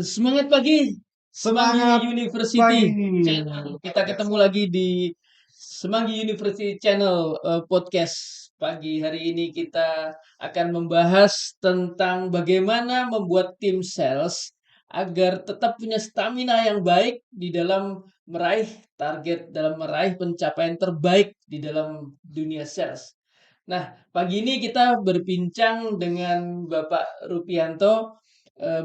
Semangat pagi, Semanggi Semangat pagi. University Channel. Kita Yes. ketemu lagi di Semanggi University Channel podcast. Pagi hari ini kita akan membahas tentang bagaimana membuat tim sales agar tetap punya stamina yang baik di dalam meraih target, dalam meraih pencapaian terbaik di dalam dunia sales. Nah, pagi ini kita berbincang dengan Bapak Rupianto.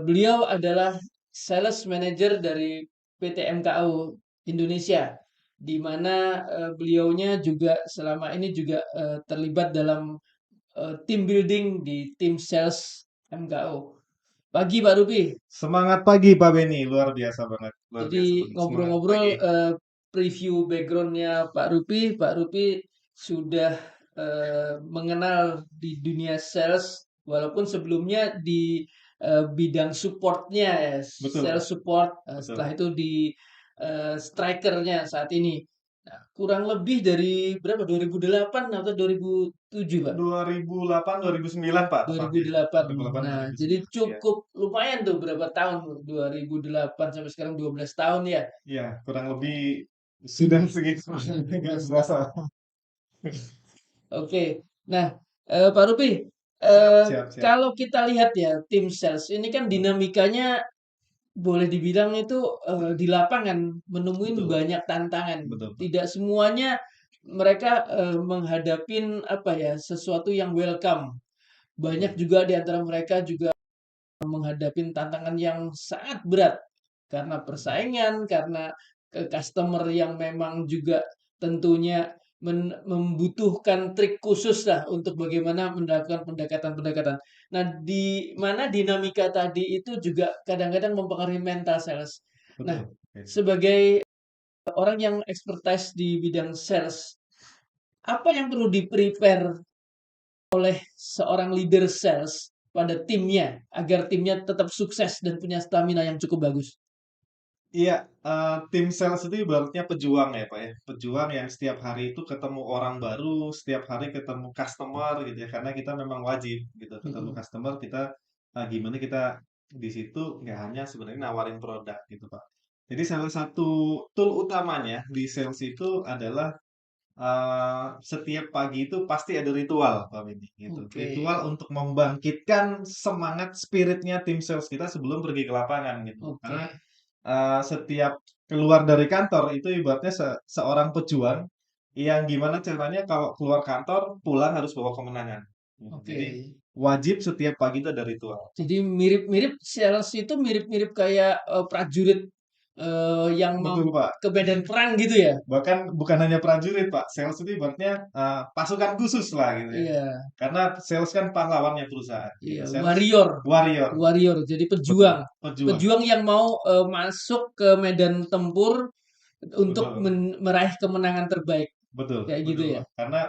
Beliau adalah sales manager dari PT MKU Indonesia, di mana beliaunya juga selama ini juga terlibat dalam team building di tim sales MKU. Pagi Pak Rupi. Semangat pagi Pak Beni, luar biasa banget, luar biasa Jadi banget. Semangat ngobrol-ngobrol pagi. preview backgroundnya Pak Rupi. Pak Rupi sudah mengenal di dunia sales, walaupun sebelumnya di bidang supportnya ya, Betul, Pak. sales support. Betul. Setelah itu di strikernya saat ini. Nah, kurang lebih dari berapa? 2008 atau 2007 Pak? 2008, 2009 Pak tepatnya. 2008. 2008, Nah, jadi 2009. Ya. cukup lumayan tuh berapa tahun? 2008 sampai sekarang 12 tahun ya. Ya, kurang lebih sudah segitu. Nggak berasa. Oke. Nah, Pak Rupi, Siap, eh, siap, siap. kalau kita lihat ya tim sales ini kan dinamikanya boleh dibilang itu di lapangan menemuin Betul, banyak tantangan. betul Pak. Tidak semuanya mereka menghadapin apa ya sesuatu yang welcome. Banyak Betul, juga di antara mereka juga menghadapi tantangan yang sangat berat karena betul, persaingan, karena customer yang memang juga tentunya membutuhkan trik khusus lah untuk bagaimana melakukan pendekatan-pendekatan. Nah, di mana dinamika tadi itu juga kadang-kadang mempengaruhi mental sales. Nah, betul. Oke. sebagai orang yang expertise di bidang sales, apa yang perlu di-prepare seorang leader sales pada timnya agar timnya tetap sukses dan punya stamina yang cukup bagus? Iya, tim sales itu ibaratnya pejuang ya, Pak, ya. Pejuang yang setiap hari itu ketemu orang baru, setiap hari ketemu customer gitu ya, karena kita memang wajib gitu ketemu Mhm. customer kita, gimana kita di situ nggak hanya sebenarnya nawarin produk gitu, Pak. Jadi salah satu tool utamanya di sales itu adalah, setiap pagi itu pasti ada ritual, Pak Benny, gitu. Oke, Ritual untuk membangkitkan semangat spiritnya tim sales kita sebelum pergi ke lapangan gitu. oke. Karena setiap keluar dari kantor itu ibaratnya seorang pejuang yang gimana caranya kalau keluar kantor pulang harus bawa kemenangan. Oke. Jadi wajib setiap pagi itu ada ritual. Jadi mirip-mirip sales itu mirip-mirip kayak prajurit yang mau Betul Pak. ke medan perang gitu ya? Bahkan bukan hanya prajurit Pak, sales itu ibaratnya pasukan khusus lah gitu ya. Iya, Karena sales kan pahlawannya perusahaan gitu. iya, Sales warrior, warrior, warrior. Jadi betul, pejuang, pejuang, pejuang yang mau masuk ke medan tempur untuk betul, meraih kemenangan terbaik, betul, kayak gitu betul ya? Pak. Karena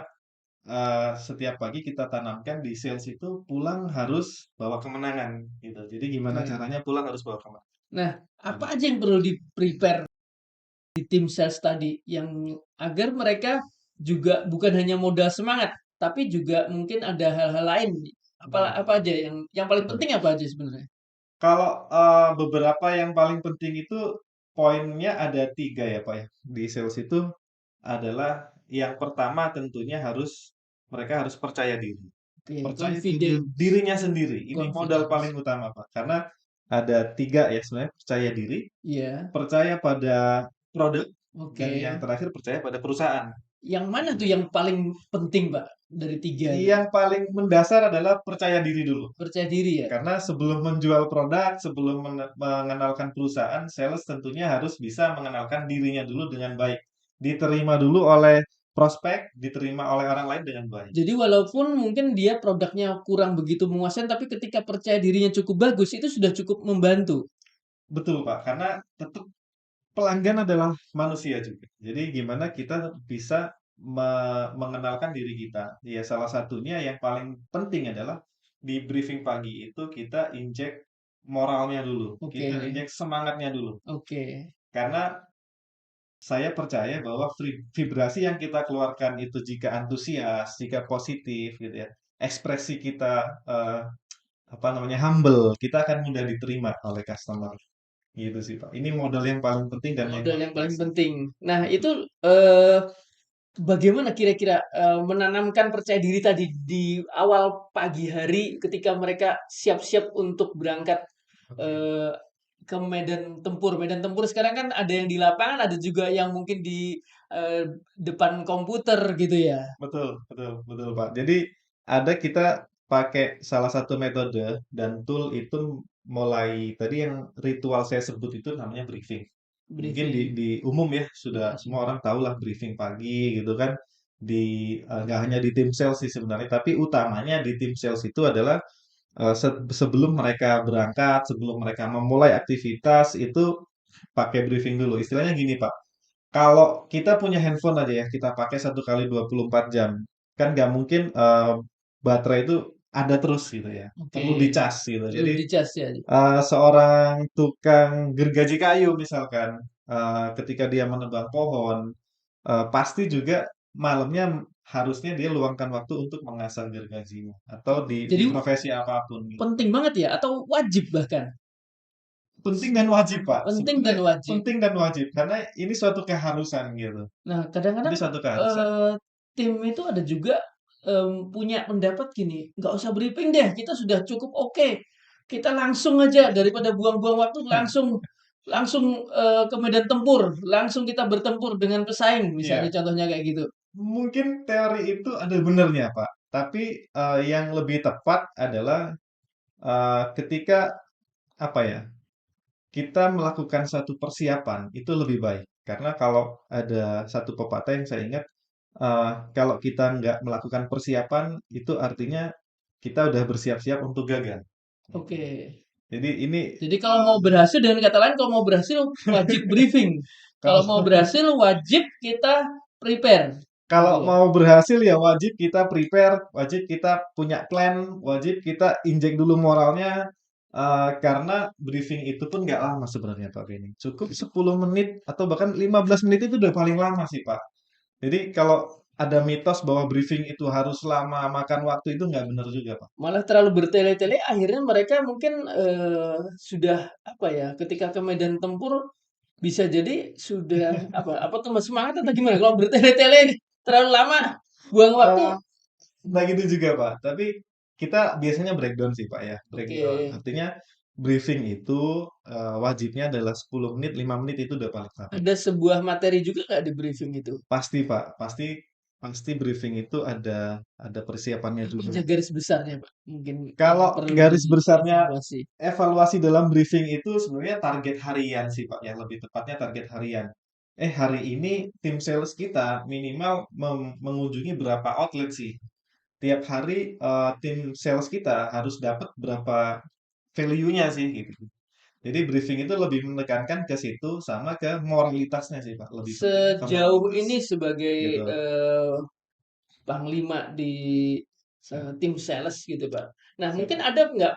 setiap pagi kita tanamkan di sales itu pulang harus bawa kemenangan gitu. Jadi gimana Oke. caranya pulang harus bawa kemenangan. Nah, apa aja yang perlu di-prepare di tim sales tadi yang agar mereka juga bukan hanya modal semangat, tapi juga mungkin ada hal-hal lain. Apa Betul, apa aja yang paling betul. penting apa aja sebenarnya? Kalau beberapa yang paling penting itu poinnya ada 3 ya Pak ya. Di sales itu adalah yang pertama tentunya mereka harus percaya diri. Oke, Percaya pada confidence, dirinya sendiri. Ini modal paling confidence. utama Pak. Karena ada 3 ya sebenarnya, percaya diri, Iya, percaya pada produk, dan yang oke. terakhir percaya pada perusahaan. Yang mana Gitu. tuh yang paling penting, Pak, dari tiga itu? Yang paling mendasar adalah percaya diri dulu. Percaya diri ya? Karena sebelum menjual produk, sebelum mengenalkan perusahaan, sales tentunya harus bisa mengenalkan dirinya dulu dengan baik. Diterima dulu oleh prospek, diterima oleh orang lain dengan baik. Jadi walaupun mungkin dia produknya kurang begitu menguasai, tapi ketika percaya dirinya cukup bagus, itu sudah cukup membantu. Betul, Pak. Karena tetap pelanggan adalah manusia juga. Jadi gimana kita bisa mengenalkan diri kita. Ya salah satunya yang paling penting adalah di briefing pagi itu kita injek moralnya dulu. Oke, Kita injek semangatnya dulu. oke. Karena saya percaya bahwa vibrasi yang kita keluarkan itu jika antusias, jika positif gitu ya, ekspresi kita, apa namanya, humble, kita akan mudah diterima oleh customer. Gitu sih, Pak. Ini modal yang paling penting dan yang Modal paling yang paling basic. penting. Nah, Mhm. itu, bagaimana kira-kira, menanamkan percaya diri tadi di awal pagi hari ketika mereka siap-siap untuk berangkat, Oke. eee, ke medan tempur. Medan tempur sekarang kan ada yang di lapangan, ada juga yang mungkin di, eee, depan komputer gitu ya. Betul betul betul, Pak. Jadi ada kita pakai salah satu metode dan tool itu mulai tadi yang ritual saya sebut itu namanya briefing. Mungkin Briefing. di umum ya sudah Mhm. semua orang tahulah briefing pagi gitu kan nggak hanya di tim sales sih sebenarnya, tapi utamanya di tim sales itu adalah sebelum mereka berangkat, sebelum mereka memulai aktivitas itu pakai briefing dulu. Istilahnya gini, Pak. Kalau kita punya handphone aja ya, kita pakai 1 kali 24 jam. Kan nggak mungkin baterai itu ada terus gitu ya. Oke, Perlu dicas gitu. perlu Jadi dicas ya. seorang tukang gergaji kayu misalkan, ketika dia menebang pohon, pasti juga malamnya harusnya dia luangkan waktu untuk mengasah gergajinya. Atau di Jadi profesi apapun gitu. penting banget ya atau wajib bahkan? Penting dan wajib, Pak. Penting dan Sebetulnya wajib. penting dan wajib karena ini suatu keharusan gitu. Nah, Ini kadang-kadang, suatu keharusan. tim itu ada juga, punya pendapat gini, "Nggak usah briefing deh, kita sudah cukup oke. Kita langsung aja daripada buang-buang waktu, langsung langsung, ke medan tempur, langsung kita bertempur dengan pesaing." Misalnya Iya, contohnya kayak gitu. mungkin teori itu ada benernya, Pak. Tapi, yang lebih tepat adalah, ketika, apa ya, kita melakukan satu persiapan, itu lebih baik. Karena kalau ada satu pepatah yang saya ingat, kalau kita nggak melakukan persiapan, itu artinya kita udah bersiap-siap untuk gagal, gitu. Oke. Jadi ini, Jadi kalau mau eee, berhasil dengan kata lain, kalau mau berhasil wajib briefing. kalau Kalau mau berhasil wajib kita prepare, gitu Kalau ya? mau berhasil ya wajib kita prepare, wajib kita punya plan, wajib kita injek dulu moralnya, karena briefing itu pun nggak lama sebenarnya Pak Benny. Cukup 10 menit atau bahkan 15 menit itu udah paling lama sih Pak. Jadi kalau ada mitos bahwa briefing itu harus lama, makan waktu itu nggak benar juga Pak. Malah terlalu bertele-tele akhirnya mereka mungkin, sudah apa ya, ketika ke medan tempur bisa jadi sudah apa tuh Mas, semangat atau gimana? Kalau bertele-tele terlalu lama, buang waktu. Eee, nggak gitu juga Pak, tapi kita biasanya breakdown sih Pak ya, Oke, breakdown. Artinya briefing itu, wajibnya adalah 10 menit, 5 menit itu udah paling lama. ada sebuah materi juga nggak di briefing itu? Pasti, Pak, pasti pasti briefing itu ada persiapannya Apa juga. aja garis besarnya, Pak? Mungkin yang Kalau perlu garis besarnya dievaluasi. evaluasi dalam briefing itu sebenarnya target harian sih, Pak, ya, lebih tepatnya target harian. Hari ini tim sales kita minimal mengunjungi berapa outlet sih? Tiap hari, tim sales kita harus dapat berapa value-nya sih, gitu. Jadi briefing itu lebih menekankan ke situ sama ke moralitasnya sih, Pak, lebih pentingnya ke Sejauh moralitas, ini sebagai, gitu. panglima di, tim sales gitu, Pak. Nah, Siap, mungkin Pak. ada nggak,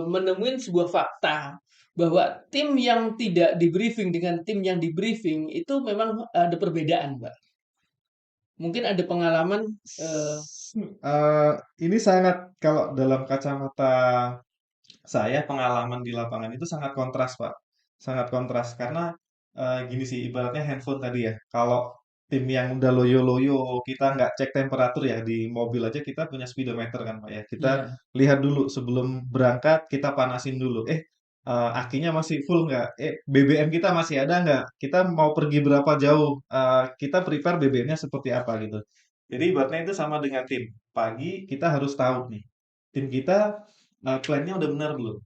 menemuin sebuah fakta bahwa tim yang tidak di-briefing dengan tim yang di-briefing itu memang ada perbedaan, Pak? Mungkin ada pengalaman, eee Eee, ini sangat kalau dalam kacamata saya pengalaman di lapangan itu sangat kontras, Pak. Sangat kontras karena, gini sih ibaratnya handphone tadi ya, kalau tim yang udah loyo-loyo, kita nggak cek temperatur ya, di mobil aja kita punya speedometer kan, Pak, ya. Kita iya, lihat dulu sebelum berangkat, kita panasin dulu, akinya masih full nggak? BBM kita masih ada nggak? Kita mau pergi berapa jauh? Kita prepare BBM-nya seperti apa gitu. Jadi ibaratnya itu sama dengan tim. Pagi kita harus tahu nih, tim kita plan-nya udah benar belum?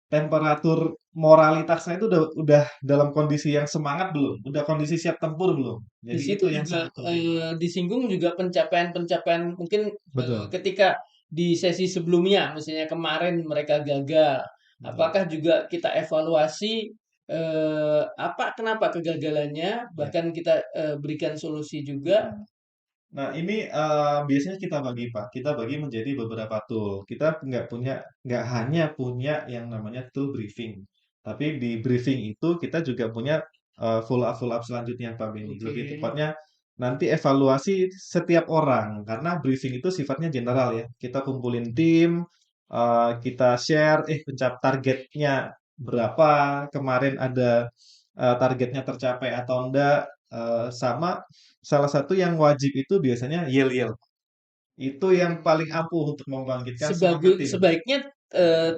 Temperatur moralitasnya itu udah dalam kondisi yang semangat belum? Udah kondisi siap tempur belum? di Jadi situ itu yang juga, sangat penting, Pak. disinggung juga pencapaian-pencapaian mungkin, Betul, ketika di sesi sebelumnya, misalnya kemarin mereka gagal, betul. apakah juga kita evaluasi, apa kenapa kegagalannya, Ya. bahkan kita, berikan solusi juga. Nah, ini, biasanya kita bagi, Pak. Kita bagi menjadi beberapa tool. Kita nggak hanya punya yang namanya tool briefing. Tapi di briefing itu kita juga punya, follow up selanjutnya, Pak Benny. Oke. Lebih tepatnya nanti evaluasi setiap orang, karena briefing itu sifatnya general ya. Kita kumpulin tim, kita share, targetnya berapa, kemarin ada targetnya tercapai atau enggak, sama salah satu yang wajib itu biasanya yel-yel. Itu yang paling ampuh untuk membangkitkan semangat tim. Sebaiknya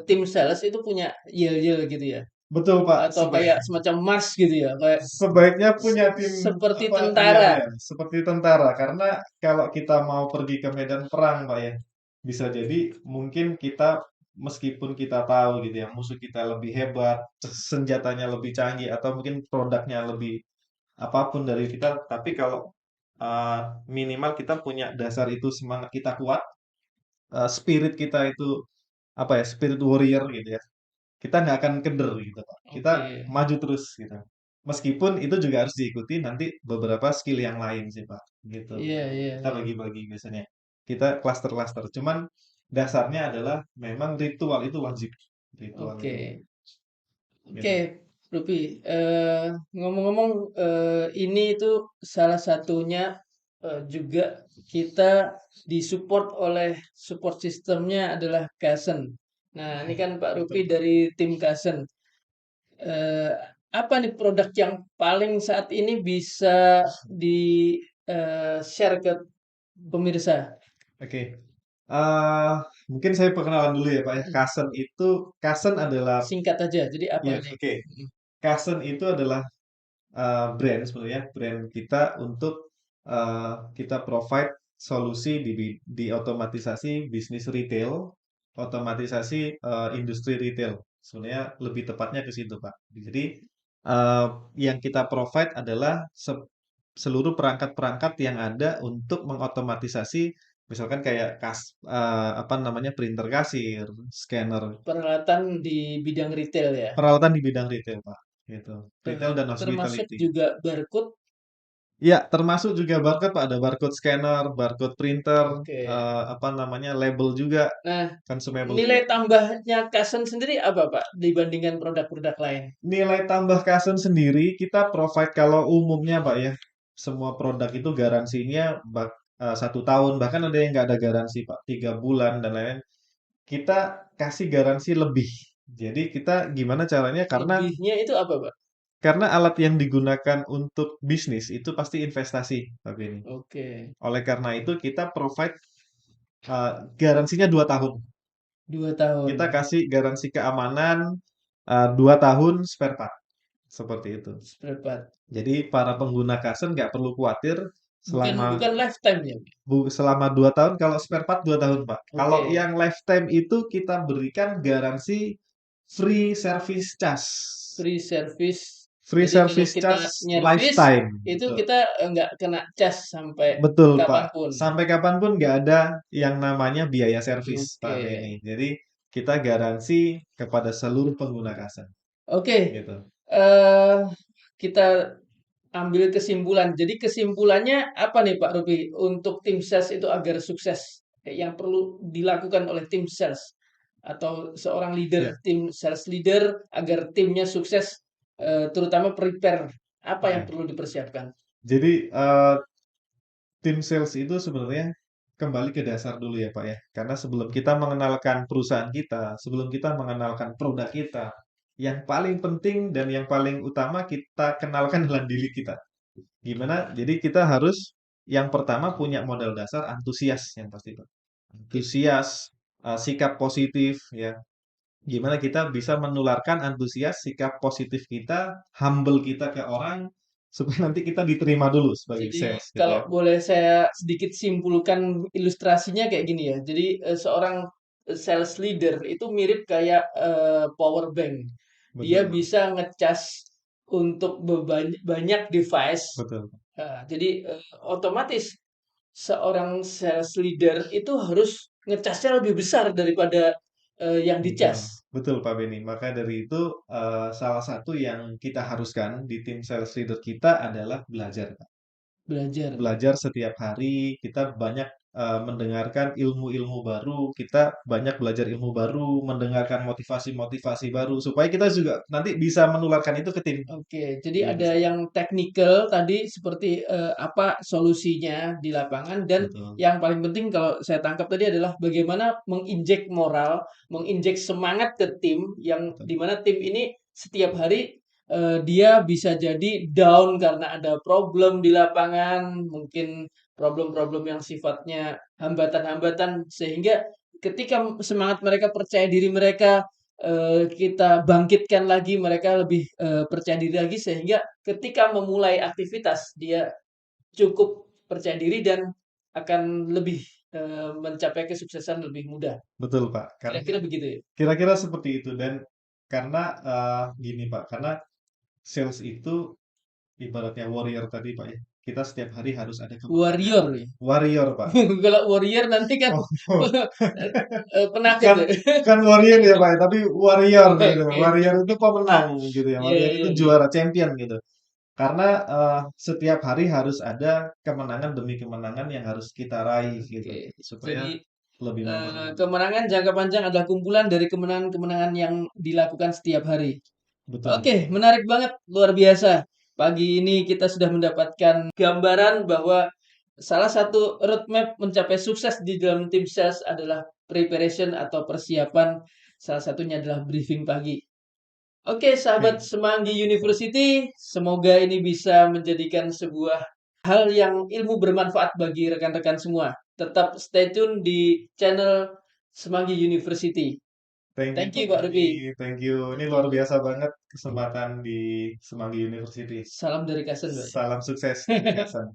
tim sales itu punya yel-yel gitu ya, Betul Pak, atau kayak semacam Mars gitu ya, kayak sebaiknya punya tim seperti apa iya tentara. iya seperti tentara karena kalau kita mau pergi ke medan perang Pak ya bisa jadi mungkin kita meskipun kita tahu gitu ya musuh kita lebih hebat, senjatanya lebih canggih atau mungkin produknya lebih apapun dari kita tapi kalau uh, minimal kita punya dasar itu semangat kita kuat, spirit kita itu apa ya spirit warrior gitu ya kita nggak akan keder gitu Pak. Kita Oke. maju terus gitu. Meskipun itu juga harus diikuti nanti beberapa skill yang lain sih Pak. Gitu. Iya, iya, Kita iya. bagi-bagi biasanya. Kita cluster-cluster. Cuman dasarnya adalah memang ritual itu wajib. Ritual itu. Oke. Oke, Gitu. Rupi. Ngomong-ngomong, ini itu salah satunya juga kita disupport oleh support sistemnya adalah Kaizen. Nah, ini kan Pak Rupi Betul. dari tim Kaizen. Eh, apa nih produk yang paling saat ini bisa di share ke pemirsa? Oke. Eh, mungkin saya perkenalan dulu ya Pak ya. Kasen adalah Singkat aja. Jadi apa ya nih? oke. Kasen itu adalah brand sebenarnya brand kita untuk kita provide solusi di otomatisasi bisnis retail, otomatisasi industri retail. Sebenarnya lebih tepatnya ke situ, Pak. Jadi eh, yang kita provide adalah seluruh perangkat-perangkat yang ada untuk mengotomatisasi misalkan kayak apa namanya printer kasir, scanner, Peralatan di bidang retail ya. peralatan di bidang retail, Pak. Gitu. Retail dan Termasuk hospitality. juga barcode. Ya, termasuk juga barcode, Pak. Ada barcode scanner, barcode printer, Oke. apa namanya, label juga, Nah, consumable nilai juga. tambahnya Kasen sendiri apa, Pak, dibandingkan produk-produk lain? Nilai tambah Kasen sendiri, kita provide kalau umumnya, Pak ya, semua produk itu garansinya 1 tahun, bahkan ada yang nggak ada garansi, Pak, 3 bulan dan lain-lain. Kita kasih garansi lebih. Jadi kita gimana caranya? Lebihnya itu apa, Pak? Karena alat yang digunakan untuk bisnis itu pasti investasi, Pak Beni. Oke, Oleh karena itu kita provide garansinya 2 tahun. 2 tahun. Kita kasih garansi keamanan 2 tahun spare part. Seperti itu. Spare part. Jadi para pengguna Kasen nggak perlu khawatir Bukan selama bukan lifetime ya? selama 2 tahun. Kalau spare part 2 tahun, Pak. Kalau Oke. yang lifetime itu kita berikan garansi free service charge. Free service. Free Jadi kalau service kita charge nyervis, lifetime. itu Betul. kita nggak kena cas sampai Betul, Pak. kapanpun. Sampai kapanpun nggak ada yang namanya biaya servis, Pak Oke. Beni. Jadi kita garansi kepada seluruh pengguna Kasen. Oke. Gitu. eh kita ambil kesimpulan. Jadi kesimpulannya apa nih Pak Ruby untuk tim sales itu agar sukses? Yang perlu dilakukan oleh tim sales atau seorang leader, Ya. tim sales leader agar timnya sukses, terutama prepare apa yang Oke. perlu dipersiapkan? Jadi tim sales itu sebenarnya kembali ke dasar dulu ya Pak ya. Karena sebelum kita mengenalkan perusahaan kita, sebelum kita mengenalkan produk kita, yang paling penting dan yang paling utama kita kenalkan dalam diri kita. Gimana? Jadi kita harus yang pertama punya modal dasar antusias yang pasti Pak. Oke. Antusias, sikap positif ya. Gimana kita bisa menularkan antusias, sikap positif kita, humble kita ke orang supaya nanti kita diterima dulu sebagai Jadi sales gitu kalau ya. boleh saya sedikit simpulkan ilustrasinya kayak gini ya. Jadi seorang sales leader itu mirip kayak power bank. Dia Betul, Pak. bisa ngecas untuk banyak device. Betul. Jadi otomatis seorang sales leader itu harus ngecasnya lebih besar daripada yang Betul, dicas. betul Pak Beni. Maka dari itu salah satu yang kita haruskan di tim sales leader kita adalah belajar, Pak. Belajar. Belajar setiap hari, kita banyak mendengarkan ilmu-ilmu baru, kita banyak belajar ilmu baru, mendengarkan motivasi-motivasi baru, supaya kita juga nanti bisa menularkan itu ke tim, Oke, jadi gitu ada sih. yang teknikal tadi seperti apa solusinya di lapangan dan Betul, yang paling penting kalau saya tangkap tadi adalah bagaimana menginjek moral, menginjek semangat ke tim yang betul. dimana tim ini setiap hari dia bisa jadi down karena ada problem di lapangan, mungkin problem-problem yang sifatnya hambatan-hambatan sehingga ketika semangat mereka percaya diri mereka kita bangkitkan lagi mereka lebih, percaya diri lagi sehingga ketika memulai aktivitas dia cukup percaya diri dan akan lebih, mencapai kesuksesan lebih mudah. Betul, Pak. Karena Kira-kira begitu ya? kira-kira seperti itu dan karena, gini, Pak, karena sales itu ibaratnya warrior tadi, Pak, ya. Kita setiap hari harus ada kemenangan. Warrior ya? Warrior, Pak. Kalau warrior nanti kan, Oh, oh. penakut Bukan ya. bukan warrior ya, Pak, ya, tapi warrior gitu. Oke. Warrior itu pemenang gitu ya. Iya Warrior iya itu iya. juara champion gitu. Karena setiap hari harus ada kemenangan demi kemenangan yang harus kita raih gitu. Oke. Supaya Jadi, lebih memperoleh. kemenangan jangka panjang adalah kumpulan dari kemenangan-kemenangan yang dilakukan setiap hari. Betul. Oke, menarik banget, luar biasa. Pagi ini kita sudah mendapatkan gambaran bahwa salah satu roadmap mencapai sukses di dalam tim sales adalah preparation atau persiapan. Salah satunya adalah briefing pagi. Oke, sahabat Oke. Semanggi University, semoga ini bisa menjadikan sebuah hal yang ilmu bermanfaat bagi rekan-rekan semua. Tetap stay tune di channel Semanggi University. Thank you Thank Pak you, Pak Rupi. Dani, thank you. Ini Thank luar you. biasa banget kesempatan di Semanggi University. Salam dari Kasen, Pak. Salam sukses dari Kasan.